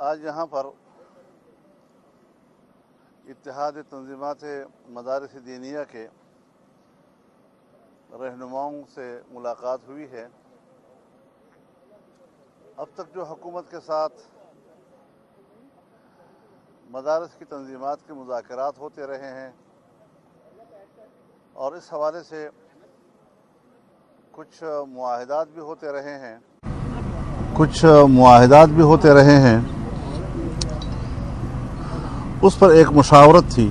آج یہاں پر اتحاد تنظیمات مدارس دینیہ کے رہنماؤں سے ملاقات ہوئی ہے۔ اب تک جو حکومت کے ساتھ مدارس کی تنظیمات کے مذاکرات ہوتے رہے ہیں اور اس حوالے سے کچھ معاہدات بھی ہوتے رہے ہیں اس پر ایک مشاورت تھی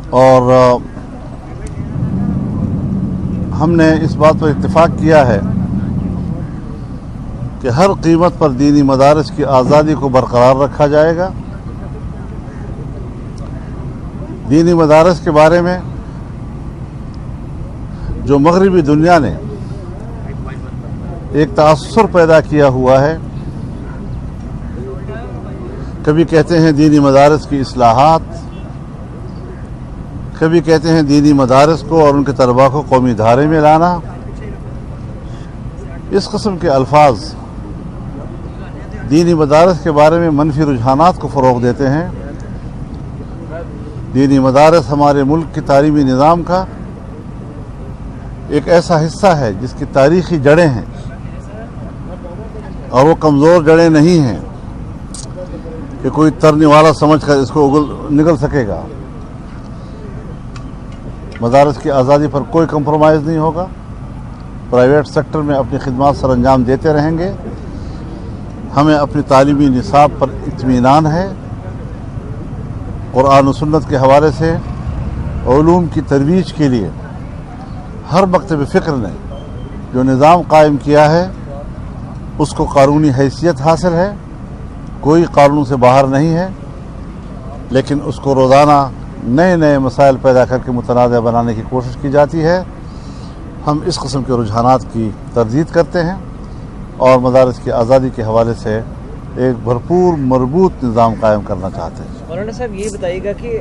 اور ہم نے اس بات پر اتفاق کیا ہے کہ ہر قیمت پر دینی مدارس کی آزادی کو برقرار رکھا جائے گا۔ دینی مدارس کے بارے میں جو مغربی دنیا نے ایک تاثر پیدا کیا ہوا ہے، کبھی کہتے ہیں دینی مدارس کی اصلاحات، کبھی کہتے ہیں دینی مدارس کو اور ان کے طلباء کو قومی دھارے میں لانا، اس قسم کے الفاظ دینی مدارس کے بارے میں منفی رجحانات کو فروغ دیتے ہیں۔ دینی مدارس ہمارے ملک کی تعلیمی نظام کا ایک ایسا حصہ ہے جس کی تاریخی جڑیں ہیں اور وہ کمزور جڑیں نہیں ہیں کہ کوئی ترنے والا سمجھ کر اس کو نگل سکے گا۔ مدارس کی آزادی پر کوئی کمپرومائز نہیں ہوگا۔ پرائیویٹ سیکٹر میں اپنی خدمات سر انجام دیتے رہیں گے۔ ہمیں اپنی تعلیمی نصاب پر اطمینان ہے۔ قرآن و سنت کے حوالے سے علوم کی ترویج کے لیے ہر مکتب فکر نے جو نظام قائم کیا ہے اس کو قانونی حیثیت حاصل ہے، کوئی قانون سے باہر نہیں ہے، لیکن اس کو روزانہ نئے مسائل پیدا کر کے متنازع بنانے کی کوشش کی جاتی ہے۔ ہم اس قسم کے رجحانات کی تردید کرتے ہیں اور مدارس کی آزادی کے حوالے سے ایک بھرپور مربوط نظام قائم کرنا چاہتے ہیں۔ مولانا صاحب یہ بتائیے گا کہ